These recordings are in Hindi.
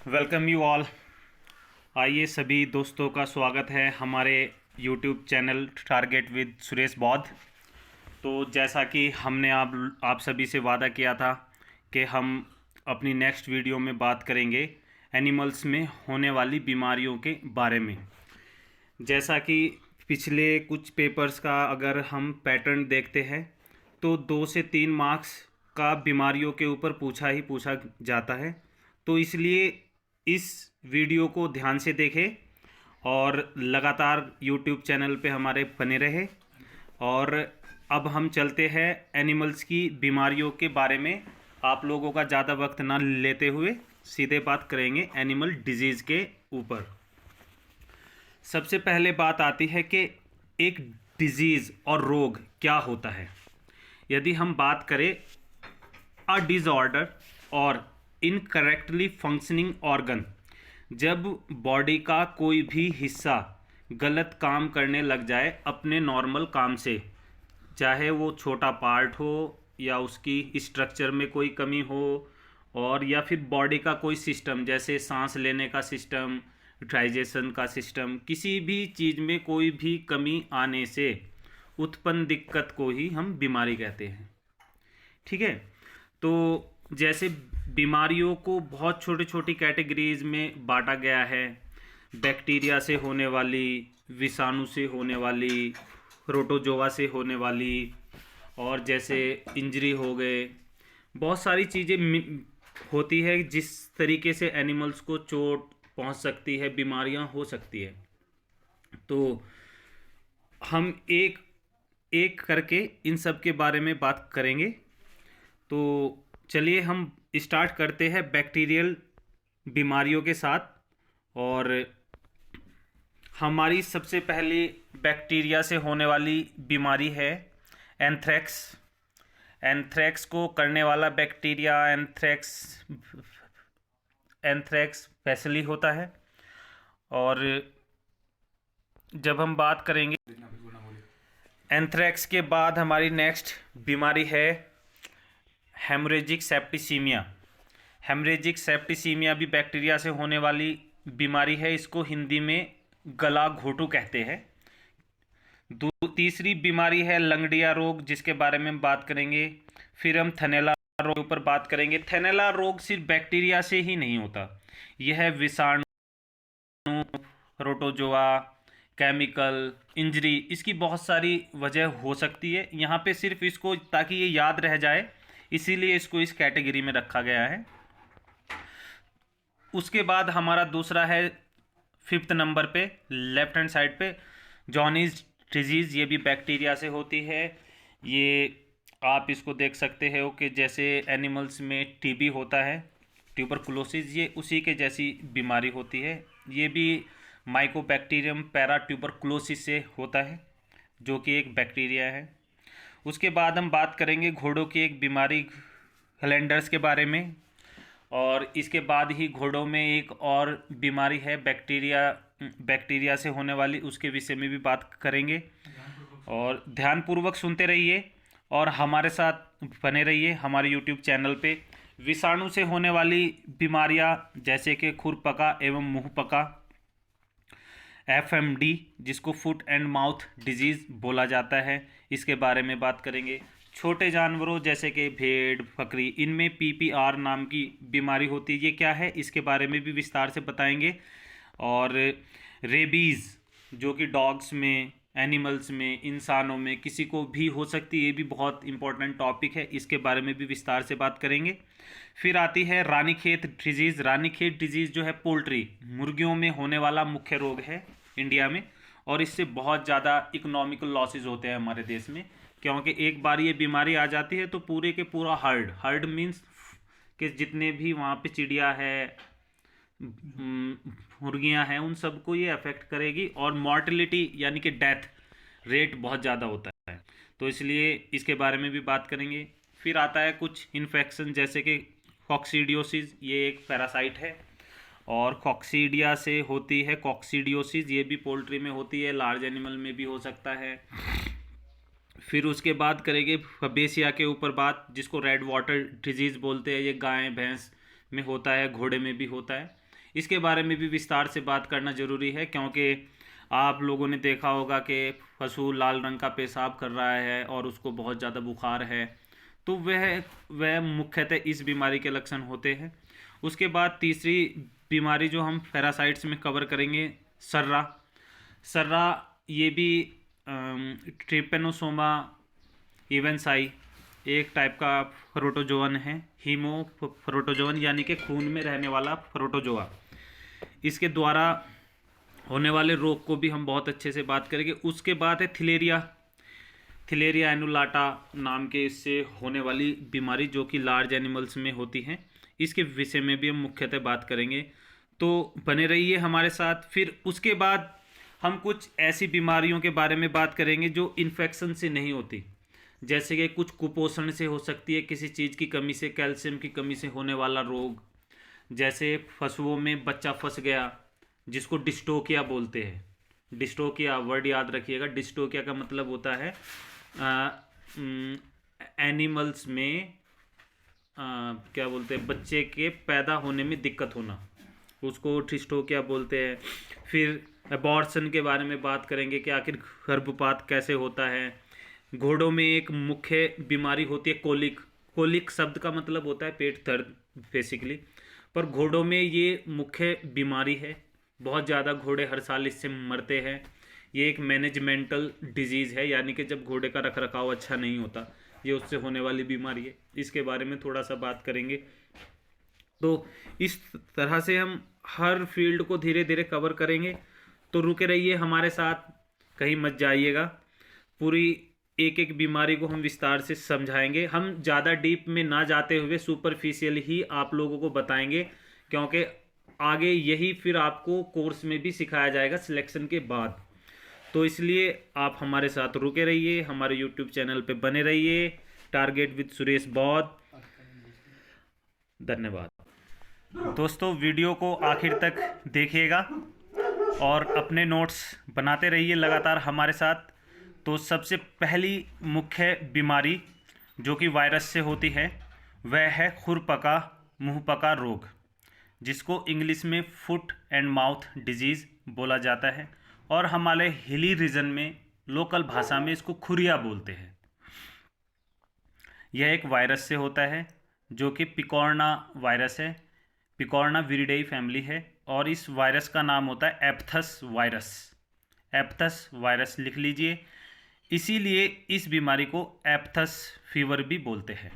Welcome you all. आइए सभी दोस्तों का स्वागत है हमारे YouTube channel target with Suresh बौद्ध। तो जैसा कि हमने आप सभी से वादा किया था कि हम अपनी नेक्स्ट वीडियो में बात करेंगे एनिमल्स में होने वाली बीमारियों के बारे में। जैसा कि पिछले कुछ पेपर्स का अगर हम पैटर्न देखते हैं तो 2 से 3 मार्क्स का बीमारियों के ऊपर पूछा जाता है। तो इसलिए इस वीडियो को ध्यान से देखें और लगातार यूट्यूब चैनल पे हमारे बने रहे। और अब हम चलते हैं एनिमल्स की बीमारियों के बारे में। आप लोगों का ज़्यादा वक्त ना लेते हुए सीधे बात करेंगे एनिमल डिजीज़ के ऊपर। सबसे पहले बात आती है कि एक डिजीज़ और रोग क्या होता है। यदि हम बात करें अ डिसऑर्डर और इनकरेक्टली फंक्शनिंग ऑर्गन, जब बॉडी का कोई भी हिस्सा गलत काम करने लग जाए अपने नॉर्मल काम से, चाहे वो छोटा पार्ट हो या उसकी स्ट्रक्चर में कोई कमी हो, और या फिर बॉडी का कोई सिस्टम जैसे सांस लेने का सिस्टम, डाइजेशन का सिस्टम, किसी भी चीज़ में कोई भी कमी आने से उत्पन्न दिक्कत को ही हम बीमारी कहते हैं। ठीक है। तो जैसे बीमारियों को बहुत छोटी छोटी कैटेगरीज में बांटा गया है। बैक्टीरिया से होने वाली, विषाणु से होने वाली, प्रोटोजोआ से होने वाली, और जैसे इंजरी हो गए, बहुत सारी चीज़ें होती है जिस तरीके से एनिमल्स को चोट पहुंच सकती है, बीमारियां हो सकती है। तो हम एक एक करके इन सब के बारे में बात करेंगे। तो चलिए हम स्टार्ट करते हैं बैक्टीरियल बीमारियों के साथ। और हमारी सबसे पहली बैक्टीरिया से होने वाली बीमारी है एंथ्रेक्स। एंथ्रेक्स को करने वाला बैक्टीरिया एंथ्रेक्स बैसिली होता है। और जब हम बात करेंगे एंथ्रेक्स के बाद हमारी नेक्स्ट बीमारी है हेमरेजिक सेप्टिसीमिया। हेमरेजिक सेप्टिसीमिया भी बैक्टीरिया से होने वाली बीमारी है। इसको हिंदी में गला घोटू कहते हैं। तीसरी बीमारी है लंगड़िया रोग, जिसके बारे में बात करेंगे। फिर हम थैलेला रोग के ऊपर बात करेंगे। थैलेला रोग सिर्फ बैक्टीरिया से ही नहीं होता, यह विषाणु, प्रोटोजोआ, केमिकल, इंजरी, इसकी बहुत सारी वजह हो सकती है। यहाँ पे सिर्फ इसको ताकि ये याद रह जाए इसीलिए इसको इस कैटेगरी में रखा गया है। उसके बाद हमारा दूसरा है 5th नंबर पे लेफ्ट हैंड साइड पे जॉनीज डिजीज़। ये भी बैक्टीरिया से होती है। ये आप इसको देख सकते हो कि जैसे एनिमल्स में टीबी होता है, ट्यूबरकुलोसिस, ये उसी के जैसी बीमारी होती है। ये भी माइकोबैक्टीरियम पैरा ट्यूबरकुलोसिस से होता है, जो कि एक बैक्टीरिया है। उसके बाद हम बात करेंगे घोड़ों की एक बीमारी गलैंडर्स के बारे में। और इसके बाद ही घोड़ों में एक और बीमारी है बैक्टीरिया से होने वाली, उसके विषय में भी बात करेंगे। और ध्यानपूर्वक सुनते रहिए और हमारे साथ बने रहिए हमारे यूट्यूब चैनल पे। विषाणु से होने वाली बीमारियां जैसे कि खुरपका एवं मुंहपका, FMD, जिसको फुट एंड माउथ डिजीज़ बोला जाता है, इसके बारे में बात करेंगे। छोटे जानवरों जैसे कि भेड़, बकरी, इनमें PPR नाम की बीमारी होती है। ये क्या है इसके बारे में भी विस्तार से बताएंगे। और रेबीज़, जो कि डॉग्स में, एनिमल्स में, इंसानों में किसी को भी हो सकती है, ये भी बहुत इंपॉर्टेंट टॉपिक है, इसके बारे में भी विस्तार से बात करेंगे। फिर आती है रानीखेत डिजीज़। रानीखेत डिजीज़ जो है पोल्ट्री, मुर्गियों में होने वाला मुख्य रोग है इंडिया में, और इससे बहुत ज़्यादा इकोनॉमिकल लॉसेज होते हैं हमारे देश में, क्योंकि एक बार ये बीमारी आ जाती है तो पूरे के पूरा हर्ड मीन्स कि जितने भी वहाँ पे चिड़िया है, मुर्गियाँ हैं, उन सबको ये अफेक्ट करेगी। और मॉर्टेलिटी यानी कि डेथ रेट बहुत ज़्यादा होता है, तो इसलिए इसके बारे में भी बात करेंगे। फिर आता है कुछ इन्फेक्शन जैसे कि कॉक्सीडियोसिस, ये एक पैरासाइट है और कॉक्सीडिया से होती है कॉक्सीडियोसिस। ये भी पोल्ट्री में होती है, लार्ज एनिमल में भी हो सकता है। फिर उसके बाद करेंगे फबेसिया के ऊपर बात, जिसको रेड वाटर डिजीज़ बोलते हैं। ये गाय भैंस में होता है, घोड़े में भी होता है। इसके बारे में भी विस्तार से बात करना ज़रूरी है, क्योंकि आप लोगों ने देखा होगा कि पशु लाल रंग का पेशाब कर रहा है और उसको बहुत ज़्यादा बुखार है, तो वह मुख्यतः इस बीमारी के लक्षण होते हैं। उसके बाद तीसरी बीमारी जो हम पैरासाइट्स में कवर करेंगे, सर्रा। सर्रा ये भी ट्रिपेनोसोमा इवेंसाई एक टाइप का प्रोटोजोअन है, प्रोटोजोअन यानी कि खून में रहने वाला प्रोटोजोआ। इसके द्वारा होने वाले रोग को भी हम बहुत अच्छे से बात करेंगे। उसके बाद है थिलेरिया एनुलाटा नाम के इससे होने वाली बीमारी, जो कि लार्ज एनिमल्स में होती हैं। इसके विषय में भी हम मुख्यतः बात करेंगे, तो बने रहिए हमारे साथ। फिर उसके बाद हम कुछ ऐसी बीमारियों के बारे में बात करेंगे जो इन्फेक्शन से नहीं होती, जैसे कि कुछ कुपोषण से हो सकती है, किसी चीज़ की कमी से, कैल्शियम की कमी से होने वाला रोग, जैसे पशुओं में बच्चा फंस गया जिसको डिस्टोकिया बोलते हैं। डिस्टोकिया वर्ड याद रखिएगा। डिस्टोकिया का मतलब होता है एनिमल्स में क्या बोलते हैं, बच्चे के पैदा होने में दिक्कत होना, उसको डिस्टोकिया बोलते हैं। फिर अबॉर्शन के बारे में बात करेंगे कि आखिर गर्भपात कैसे होता है। घोड़ों में एक मुख्य बीमारी होती है कोलिक। कोलिक शब्द का मतलब होता है पेट दर्द बेसिकली, पर घोड़ों में ये मुख्य बीमारी है। बहुत ज़्यादा घोड़े हर साल इससे मरते हैं। ये एक मैनेजमेंटल डिजीज़ है, यानी कि जब घोड़े का रख रखाव अच्छा नहीं होता, ये उससे होने वाली बीमारी है। इसके बारे में थोड़ा सा बात करेंगे। तो इस तरह से हम हर फील्ड को धीरे धीरे कवर करेंगे, तो रुके रहिए हमारे साथ, कहीं मत जाइएगा। पूरी एक एक बीमारी को हम विस्तार से समझाएंगे। हम ज़्यादा डीप में ना जाते हुए सुपरफिशियल ही आप लोगों को बताएंगे, क्योंकि आगे यही फिर आपको कोर्स में भी सिखाया जाएगा सिलेक्शन के बाद। तो इसलिए आप हमारे साथ रुके रहिए, हमारे यूट्यूब चैनल पे बने रहिए। टारगेट विद सुरेश बौद्ध। धन्यवाद दोस्तों, वीडियो को आखिर तक देखिएगा और अपने नोट्स बनाते रहिए लगातार हमारे साथ। तो सबसे पहली मुख्य बीमारी जो कि वायरस से होती है वह है खुरपका मुंहपका रोग, जिसको इंग्लिश में फुट एंड माउथ डिजीज़ बोला जाता है, और हमारे हिली रीजन में लोकल भाषा में इसको खुरिया बोलते हैं। यह एक वायरस से होता है जो कि पिकॉर्ना वायरस है। पिकॉर्ना विरिडेई फैमिली है, और इस वायरस का नाम होता है एप्थस वायरस। एप्थस वायरस लिख लीजिए। इसीलिए इस बीमारी को एप्थस फीवर भी बोलते हैं।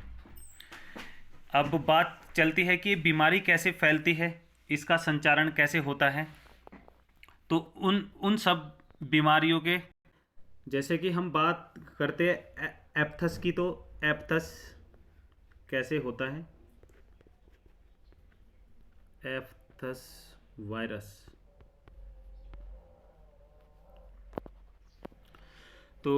अब बात चलती है कि बीमारी कैसे फैलती है, इसका संचारण कैसे होता है। तो उन सब बीमारियों के, जैसे कि हम बात करते हैं एप्थस की, तो एप्थस कैसे होता है। एप्थस वायरस, तो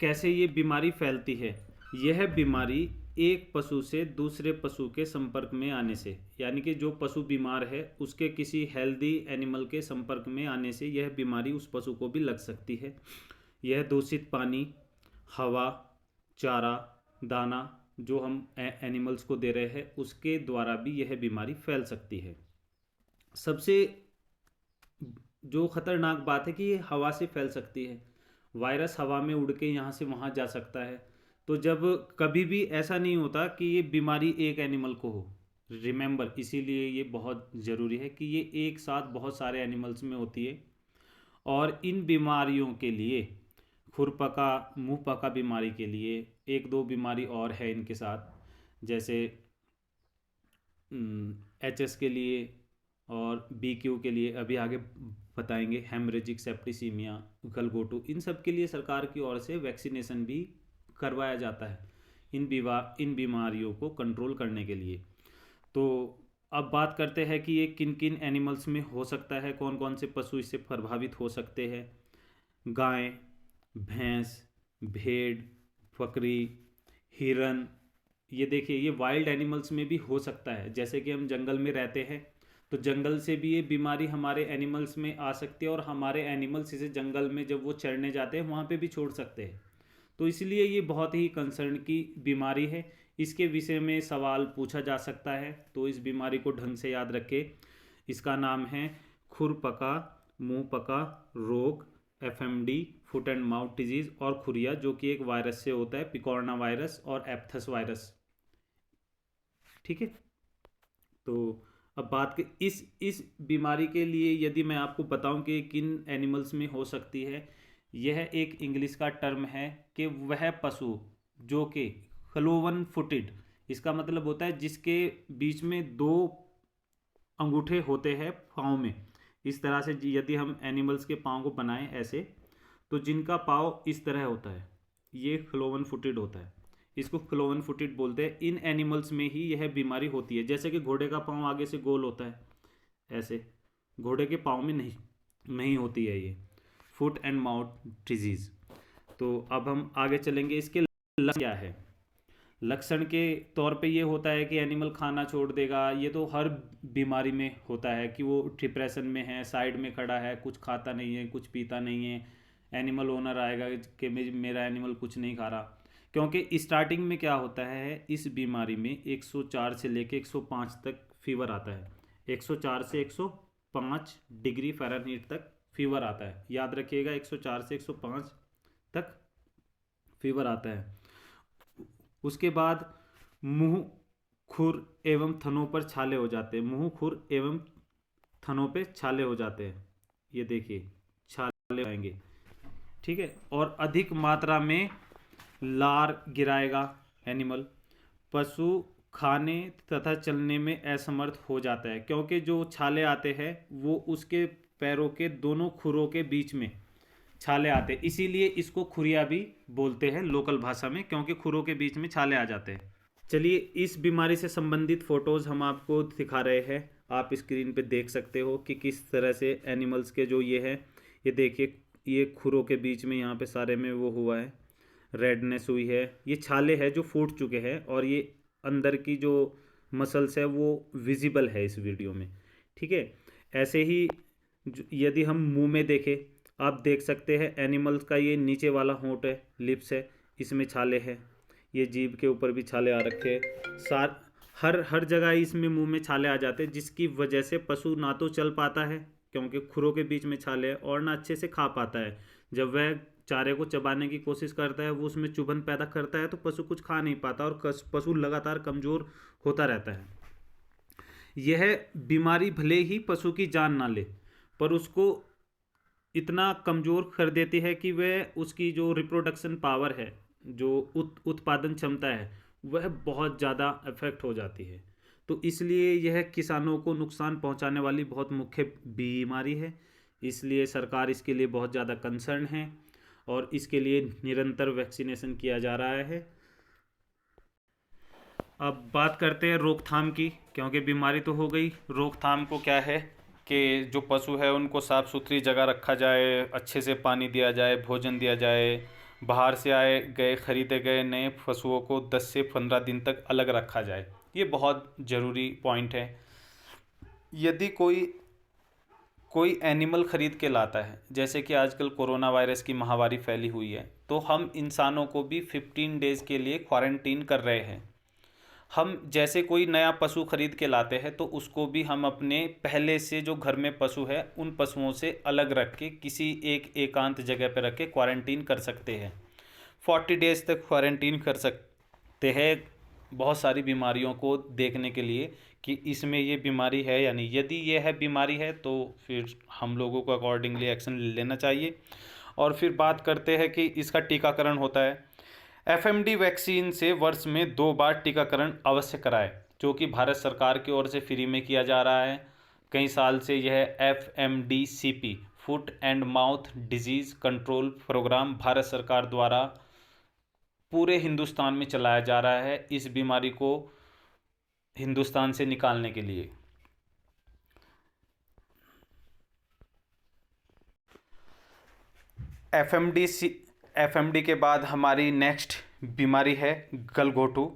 कैसे ये बीमारी फैलती है। यह बीमारी एक पशु से दूसरे पशु के संपर्क में आने से, यानी कि जो पशु बीमार है उसके किसी हेल्दी एनिमल के संपर्क में आने से यह बीमारी उस पशु को भी लग सकती है। यह दूषित पानी, हवा, चारा, दाना जो हम एनिमल्स को दे रहे हैं उसके द्वारा भी यह बीमारी फैल सकती है। सबसे जो खतरनाक बात है कि ये हवा से फैल सकती है। वायरस हवा में उड़ के यहाँ से वहाँ जा सकता है। तो जब कभी भी ऐसा नहीं होता कि ये बीमारी एक एनिमल को हो, रिमेंबर, इसीलिए ये बहुत ज़रूरी है कि ये एक साथ बहुत सारे एनिमल्स में होती है। और इन बीमारियों के लिए, खुरपका मुंहपका बीमारी के लिए एक दो बीमारी और है इनके साथ, जैसे HS के लिए और BQ के लिए अभी आगे बताएंगे, हेमरेजिक सेप्टिसीमिया, गलगोटू, इन सब के लिए सरकार की ओर से वैक्सीनेशन भी करवाया जाता है इन बीमारियों को कंट्रोल करने के लिए। तो अब बात करते हैं कि ये किन किन एनिमल्स में हो सकता है, कौन कौन से पशु इससे प्रभावित हो सकते हैं। गाय, भैंस, भेड़, बकरी, हिरन, ये देखिए ये वाइल्ड एनिमल्स में भी हो सकता है। जैसे कि हम जंगल में रहते हैं तो जंगल से भी ये बीमारी हमारे एनिमल्स में आ सकती है, और हमारे एनिमल्स इसे जंगल में जब वो चरने जाते हैं वहाँ पे भी छोड़ सकते हैं। तो इसलिए ये बहुत ही कंसर्न की बीमारी है। इसके विषय में सवाल पूछा जा सकता है, तो इस बीमारी को ढंग से याद रखें। इसका नाम है खुरपका मुंहपका रोग, FMD foot and mouth disease, और खुरिया जो कि एक वायरस से होता है, पिकोरना वायरस और एप्थस वायरस। ठीक है। तो अब बात के इस बीमारी के लिए यदि मैं आपको बताऊं कि किन एनिमल्स में हो सकती है, यह एक इंग्लिश का टर्म है कि वह पशु जो कि क्लोवन फुटेड, इसका मतलब होता है जिसके बीच में दो अंगूठे होते हैं पाँव में। इस तरह से यदि हम एनिमल्स के पाँव को बनाएं ऐसे, तो जिनका पाँव इस तरह होता है, ये क्लोवन फुटेड होता है, इसको क्लोवन फुटेड बोलते हैं। इन एनिमल्स में ही यह बीमारी होती है। जैसे कि घोड़े का पाँव आगे से गोल होता है ऐसे, घोड़े के पाँव में नहीं होती है ये फुट एंड माउथ डिजीज़। तो अब हम आगे चलेंगे, इसके लक्षण क्या है। लक्षण के तौर पे ये होता है कि एनिमल खाना छोड़ देगा। ये तो हर बीमारी में होता है कि वो डिप्रेशन में है, साइड में खड़ा है, कुछ खाता नहीं है, कुछ पीता नहीं है। एनिमल ओनर आएगा कि मेरा एनिमल कुछ नहीं खा रहा। क्योंकि स्टार्टिंग में क्या होता है, इस बीमारी में 104 से लेके 105 तक फीवर आता है। 104 से 105 डिग्री फ़ारेनहीट तक फीवर आता है। याद रखिएगा, 104 से 105 तक फीवर आता है। उसके बाद मुंह, खुर एवं थनों पर छाले हो जाते हैं। मुंह, खुर एवं थनों पे छाले हो जाते हैं, ये देखिए छाले आएंगे। ठीक है। और अधिक मात्रा में लार गिराएगा एनिमल। पशु खाने तथा चलने में असमर्थ हो जाता है, क्योंकि जो छाले आते हैं वो उसके पैरों के दोनों खुरों के बीच में छाले आते हैं, इसीलिए इसको खुरिया भी बोलते हैं लोकल भाषा में, क्योंकि खुरों के बीच में छाले आ जाते हैं। चलिए, इस बीमारी से संबंधित फोटोज़ हम आपको दिखा रहे हैं। आप स्क्रीन पे देख सकते हो कि किस तरह से एनिमल्स के जो ये है, ये देखिए, ये खुरों के बीच में यहाँ पे सारे में वो हुआ है, रेडनेस हुई है। ये छाले हैं जो फूट चुके हैं, और ये अंदर की जो मसल्स है वो विजिबल है इस वीडियो में। ठीक है। ऐसे ही यदि हम मुंह में देखें, आप देख सकते हैं एनिमल्स का ये नीचे वाला होंठ है, लिप्स है, इसमें छाले हैं। ये जीभ के ऊपर भी छाले आ रखे हैं। हर जगह इसमें मुंह में छाले आ जाते हैं, जिसकी वजह से पशु ना तो चल पाता है क्योंकि खुरों के बीच में छाले हैं, और ना अच्छे से खा पाता है। जब वह चारे को चबाने की कोशिश करता है, वो उसमें चुभन पैदा करता है, तो पशु कुछ खा नहीं पाता और पशु लगातार कमज़ोर होता रहता है। यह बीमारी भले ही पशु की जान ना ले, पर उसको इतना कमज़ोर कर देती है कि वह उसकी जो रिप्रोडक्शन पावर है, जो उत्पादन क्षमता है, वह बहुत ज़्यादा अफेक्ट हो जाती है। तो इसलिए यह किसानों को नुकसान पहुंचाने वाली बहुत मुख्य बीमारी है। इसलिए सरकार इसके लिए बहुत ज़्यादा कंसर्न है और इसके लिए निरंतर वैक्सीनेशन किया जा रहा है। अब बात करते हैं रोकथाम की, क्योंकि बीमारी तो हो गई। रोकथाम को क्या है कि जो पशु है उनको साफ़ सुथरी जगह रखा जाए, अच्छे से पानी दिया जाए, भोजन दिया जाए। बाहर से आए गए खरीदे गए नए पशुओं को 10 से 15 दिन तक अलग रखा जाए। ये बहुत ज़रूरी पॉइंट है। यदि कोई एनिमल ख़रीद के लाता है, जैसे कि आजकल कोरोना वायरस की महामारी फैली हुई है, तो हम इंसानों को भी 15 डेज़ के लिए क्वारंटीन कर रहे हैं। हम जैसे कोई नया पशु खरीद के लाते हैं तो उसको भी हम अपने पहले से जो घर में पशु है उन पशुओं से अलग रख के किसी एक एकांत जगह पर रख के क्वारंटीन कर सकते हैं। 40 डेज़ तक क्वारंटीन कर सकते हैं बहुत सारी बीमारियों को देखने के लिए कि इसमें ये बीमारी है या नहीं। यदि ये है बीमारी है तो फिर हम लोगों को अकॉर्डिंगली एक्शन लेना चाहिए। और फिर बात करते हैं कि इसका टीकाकरण होता है। एफएमडी वैक्सीन से वर्ष में 2 बार टीकाकरण अवश्य कराएं, जो कि भारत सरकार की ओर से फ्री में किया जा रहा है। कई साल से यह FMDCP foot and mouth disease control programme Bharat सरकार द्वारा पूरे हिंदुस्तान में चलाया जा रहा है, इस बीमारी को हिंदुस्तान से निकालने के लिए। एफएमडी के बाद हमारी नेक्स्ट बीमारी है गलघोटू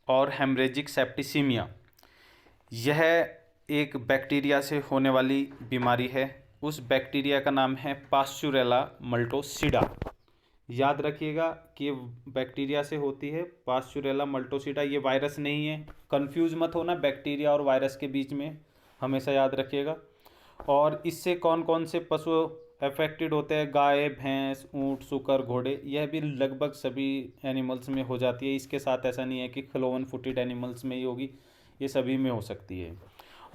और हेमरेजिक सेप्टिसीमिया। यह एक बैक्टीरिया से होने वाली बीमारी है। उस बैक्टीरिया का नाम है पास्चुरेला मल्टोसिडा। याद रखिएगा कि ये बैक्टीरिया से होती है, पास्चुरेला मल्टोसिडा। ये वायरस नहीं है, कंफ्यूज मत होना बैक्टीरिया और वायरस के बीच में। हमेशा याद रखिएगा। और इससे कौन कौन से पशु अफेक्टेड होते हैं? गाय, भैंस, ऊंट, सूकर, घोड़े, यह भी लगभग सभी एनिमल्स में हो जाती है। इसके साथ ऐसा नहीं है कि क्लोवन फुटेड एनिमल्स में ही होगी, ये सभी में हो सकती है।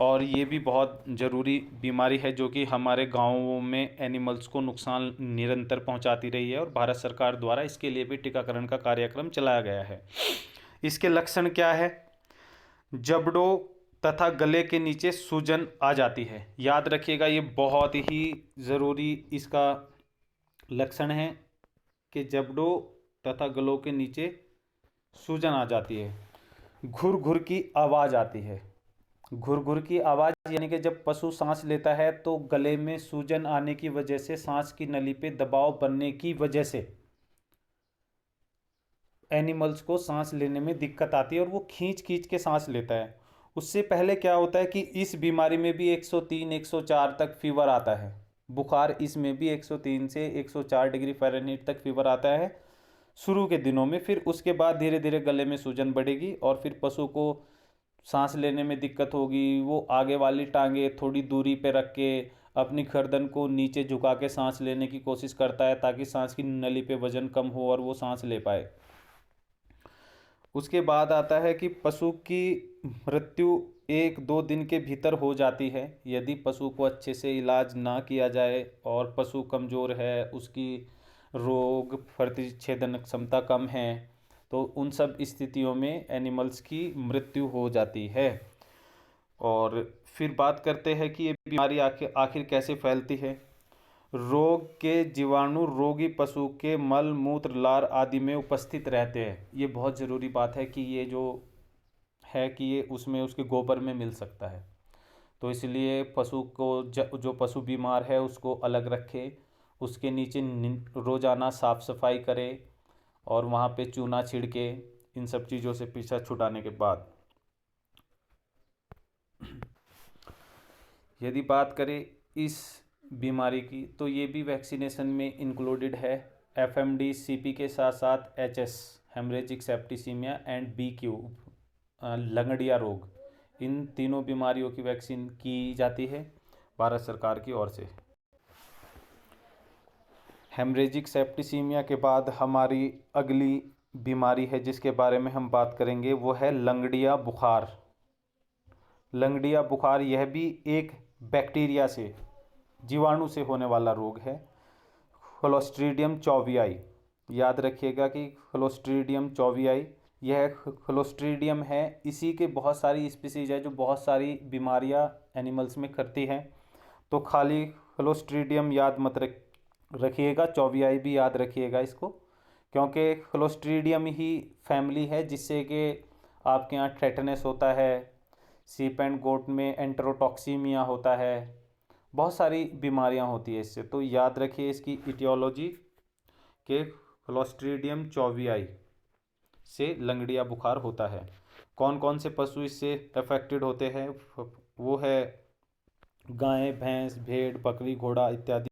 और ये भी बहुत ज़रूरी बीमारी है जो कि हमारे गाँवों में एनिमल्स को नुकसान निरंतर पहुंचाती रही है, और भारत सरकार द्वारा इसके लिए भी टीकाकरण का कार्यक्रम चलाया गया है। इसके लक्षण क्या है? जबड़ों तथा गले के नीचे सूजन आ जाती है। याद रखिएगा, ये बहुत ही ज़रूरी इसका लक्षण है कि जबड़ों तथा गलों के नीचे सूजन आ जाती है। घुर घुर की आवाज़ आती है। घुर घुर की आवाज़ यानी कि जब पशु सांस लेता है तो गले में सूजन आने की वजह से, सांस की नली पे दबाव बनने की वजह से एनिमल्स को सांस लेने में दिक्कत आती है और वो खींच खींच के सांस लेता है। उससे पहले क्या होता है कि इस बीमारी में भी 103 104 तक फीवर आता है। बुखार इसमें भी 103 से 104 डिग्री फ़ारेनहीट तक फीवर आता है शुरू के दिनों में। फिर उसके बाद धीरे धीरे गले में सूजन बढ़ेगी और फिर पशु को सांस लेने में दिक्कत होगी। वो आगे वाली टांगे थोड़ी दूरी पे रख के अपनी गर्दन को नीचे झुका के सांस लेने की कोशिश करता है ताकि सांस की नली पे वजन कम हो और वो सांस ले पाए। उसके बाद आता है कि पशु की मृत्यु 1-2 दिन के भीतर हो जाती है यदि पशु को अच्छे से इलाज ना किया जाए और पशु कमज़ोर है, उसकी रोग प्रतिच्छेदन क्षमता कम है, तो उन सब स्थितियों में एनिमल्स की मृत्यु हो जाती है। और फिर बात करते हैं कि ये बीमारी आखिर आखिर कैसे फैलती है। रोग के जीवाणु रोगी पशु के मल, मूत्र, लार आदि में उपस्थित रहते हैं। ये बहुत ज़रूरी बात है कि ये जो है कि ये उसमें उसके गोबर में मिल सकता है। तो इसलिए पशु को जो पशु बीमार है उसको अलग रखे, उसके नीचे रोज़ाना साफ़ सफाई करे और वहाँ पे चूना छिड़के। इन सब चीज़ों से पीछा छुड़ाने के बाद यदि बात करें इस बीमारी की तो ये भी वैक्सीनेशन में इंक्लूडेड है। एफएमडी, सीपी के साथ साथ HS, haemorrhagic septicaemia and B Q, लंगड़िया रोग, इन तीनों बीमारियों की वैक्सीन की जाती है भारत सरकार की ओर से। हेमरेजिक सेप्टिसीमिया के बाद हमारी अगली बीमारी है जिसके बारे में हम बात करेंगे, वो है लंगड़िया बुखार। लंगड़िया बुखार यह भी एक बैक्टीरिया से, जीवाणु से होने वाला रोग है। क्लोस्ट्रीडियम चौवियाई, याद रखिएगा कि क्लोस्ट्रीडियम चौवियाई यह क्लोस्ट्रीडियम है। इसी के बहुत सारी स्पीसीज है जो बहुत सारी बीमारियां एनिमल्स में करती हैं। तो खाली क्लोस्ट्रीडियम याद मत रखिएगा, चौवियाई भी याद रखिएगा इसको, क्योंकि क्लोस्ट्रीडियम ही फैमिली है जिससे कि आपके यहाँ टेटनस होता है, सीप एंड गोट में एंटेरोटॉक्सीमिया होता है, बहुत सारी बीमारियां होती है इससे। तो याद रखिए इसकी इटियोलॉजी के क्लोस्ट्रीडियम चौवियाई से लंगड़िया बुखार होता है। कौन कौन से पशु इससे अफेक्टेड होते हैं? वो है गाय, भैंस, भेड़, बकरी, घोड़ा इत्यादि।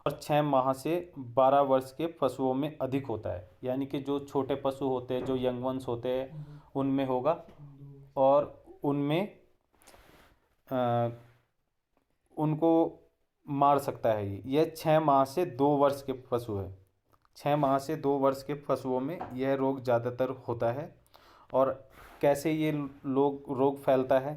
और 6 माह से 12 वर्ष के पशुओं में अधिक होता है, यानी कि जो छोटे पशु होते हैं, जो यंग वंस होते हैं, उनमें होगा। और उनमें उनको मार सकता है। यह 6 माह से 2 वर्ष के पशु है। 6 माह से 2 वर्ष के पशुओं में यह रोग ज़्यादातर होता है। और कैसे ये रोग फैलता है?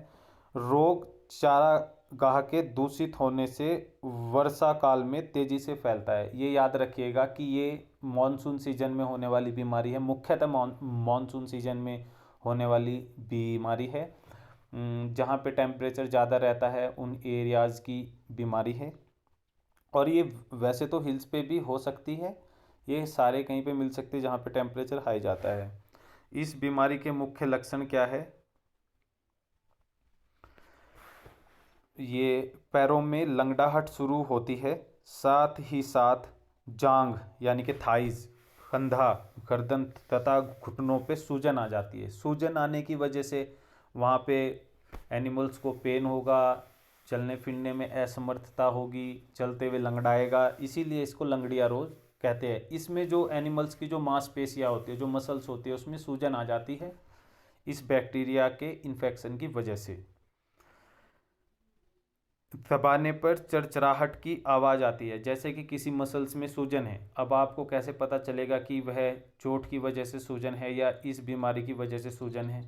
रोग चारागाह के दूषित होने से वर्षा काल में तेज़ी से फैलता है। ये याद रखिएगा कि ये मॉनसून सीजन में होने वाली बीमारी है, मुख्यतः मॉनसून सीजन में होने वाली बीमारी है। जहाँ पे टेम्परेचर ज़्यादा रहता है उन एरियाज़ की बीमारी है। और ये वैसे तो हिल्स पे भी हो सकती है, ये सारे कहीं पे मिल सकती है जहाँ पे टेम्परेचर हाई जाता है। इस बीमारी के मुख्य लक्षण क्या है? ये पैरों में लंगड़ाहट शुरू होती है, साथ ही साथ जांघ यानी कि थाइज, कंधा, गर्दन तथा घुटनों पे सूजन आ जाती है। सूजन आने की वजह से वहाँ पे एनिमल्स को पेन होगा, चलने फिरने में असमर्थता होगी, चलते हुए लंगड़ाएगा, इसीलिए इसको लंगड़िया रोग कहते हैं। इसमें जो एनिमल्स की जो मांसपेशियाँ होती है, जो मसल्स होती है, उसमें सूजन आ जाती है इस बैक्टीरिया के इन्फेक्शन की वजह से। दबाने पर चरचराहट की आवाज़ आती है, जैसे कि किसी मसल्स में सूजन है। अब आपको कैसे पता चलेगा कि वह चोट की वजह से सूजन है या इस बीमारी की वजह से सूजन है?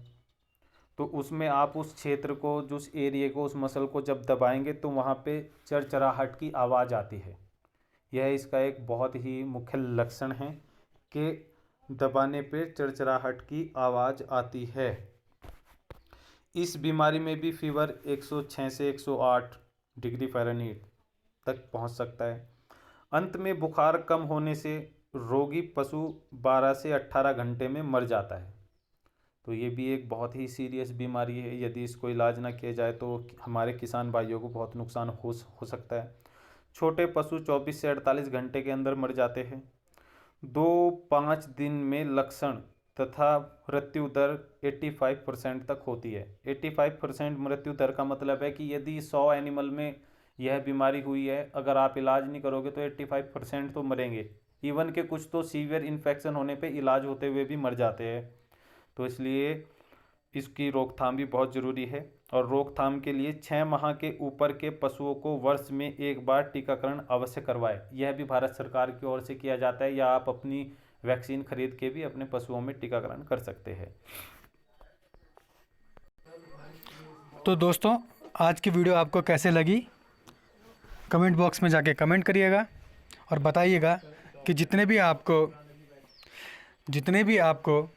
तो उसमें आप उस क्षेत्र को, जो उस एरिया को, उस मसल को जब दबाएंगे तो वहाँ पे चरचराहट की आवाज़ आती है। यह इसका एक बहुत ही मुख्य लक्षण है कि दबाने पे चरचराहट की आवाज़ आती है। इस बीमारी में भी फीवर 106 से 108 डिग्री फ़ारेनहीट तक पहुंच सकता है। अंत में बुखार कम होने से रोगी पशु 12 से 18 घंटे में मर जाता है। तो ये भी एक बहुत ही सीरियस बीमारी है। यदि इसको इलाज ना किया जाए तो हमारे किसान भाइयों को बहुत नुकसान हो सकता है। छोटे पशु 24 से 48 घंटे के अंदर मर जाते हैं। 2-5 दिन में लक्षण तथा मृत्यु दर 85% तक होती है। 85% मृत्यु दर का मतलब है कि यदि 100 एनिमल में यह बीमारी हुई है, अगर आप इलाज नहीं करोगे तो 85% तो मरेंगे। इवन के कुछ तो सीवियर इन्फेक्शन होने पे इलाज होते हुए भी मर जाते हैं। तो इसलिए इसकी रोकथाम भी बहुत ज़रूरी है। और रोकथाम के लिए 6 माह के ऊपर के पशुओं को वर्ष में एक बार टीकाकरण अवश्य करवाएं। यह भी भारत सरकार की ओर से किया जाता है, या आप अपनी वैक्सीन खरीद के भी अपने पशुओं में टीकाकरण कर सकते हैं। तो दोस्तों, आज की वीडियो आपको कैसे लगी कमेंट बॉक्स में जाके कमेंट करिएगा और बताइएगा कि जितने भी आपको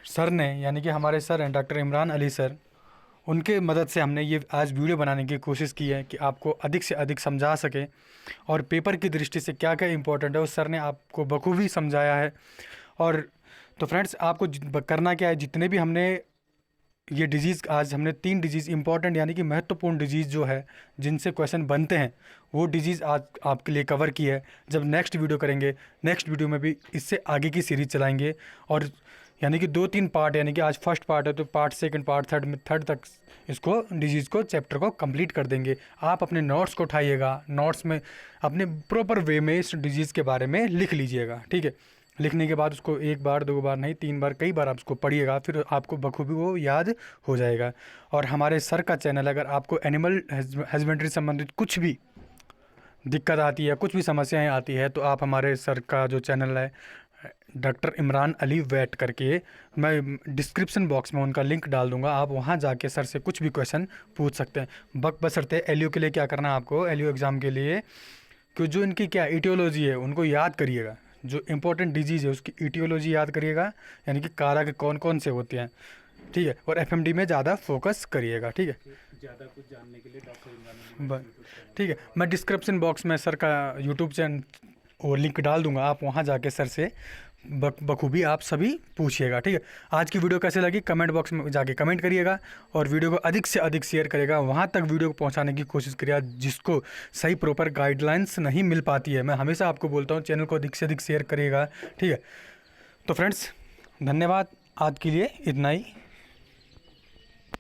सर ने, यानी कि हमारे सर हैं डॉक्टर इमरान अली सर, उनके मदद से हमने ये आज वीडियो बनाने की कोशिश की है कि आपको अधिक से अधिक समझा सके और पेपर की दृष्टि से क्या क्या इम्पोर्टेंट है उस सर ने आपको बखूबी समझाया है। और तो फ्रेंड्स, आपको करना क्या है, जितने भी हमने ये डिजीज़, आज हमने 3 डिजीज़ इंपॉर्टेंट यानी कि महत्वपूर्ण डिजीज़ जो है जिनसे क्वेश्चन बनते हैं, वो डिजीज़ आज आपके लिए कवर की है। जब नेक्स्ट वीडियो करेंगे, नेक्स्ट वीडियो में भी इससे आगे की सीरीज़ चलाएंगे, और यानी कि 2-3 पार्ट, यानी कि आज फर्स्ट पार्ट है तो पार्ट सेकंड, पार्ट थर्ड तक इसको डिजीज़ को, चैप्टर को कंप्लीट कर देंगे। आप अपने नोट्स को उठाइएगा, नोट्स में अपने प्रॉपर वे में इस डिजीज़ के बारे में लिख लीजिएगा, ठीक है। लिखने के बाद उसको 1 बार 2 बार नहीं, 3 बार, कई बार आप उसको पढ़िएगा, फिर आपको बखूबी वो याद हो जाएगा। और हमारे सर का चैनल, अगर आपको एनिमल हस्बेंड्री संबंधित कुछ भी दिक्कत आती है, कुछ भी समस्याएं आती है, तो आप हमारे सर का जो चैनल है डॉक्टर इमरान अली वेट करके, मैं डिस्क्रिप्शन बॉक्स में उनका लिंक डाल दूंगा, आप वहां जाके सर से कुछ भी क्वेश्चन पूछ सकते हैं। बशर्ते एलयू के लिए क्या करना है आपको, एलयू एग्ज़ाम के लिए कि जो इनकी क्या इटियोलॉजी है उनको याद करिएगा, जो इम्पोर्टेंट डिजीज़ है उसकी इटियोलॉजी याद करिएगा, यानी कि कारा के कौन कौन से होते हैं, ठीक है। और एफएमडी में ज़्यादा फोकस करिएगा, ठीक है। ज़्यादा कुछ जानने के लिए डॉक्टर इमरान, ठीक है। मैं डिस्क्रिप्शन बॉक्स में सर का यूट्यूब चैनल और लिंक डाल दूंगा, आप वहां जाके सर से बखूबी आप सभी पूछिएगा, ठीक है। आज की वीडियो कैसे लगी कमेंट बॉक्स में जाके कमेंट करिएगा, और वीडियो को अधिक से अधिक शेयर करेगा, वहाँ तक वीडियो को पहुँचाने की कोशिश करिएगा जिसको सही प्रॉपर गाइडलाइंस नहीं मिल पाती है। मैं हमेशा आपको बोलता हूँ चैनल को अधिक से अधिक शेयर करिएगा, ठीक है। तो फ्रेंड्स, धन्यवाद, आज के लिए इतना ही।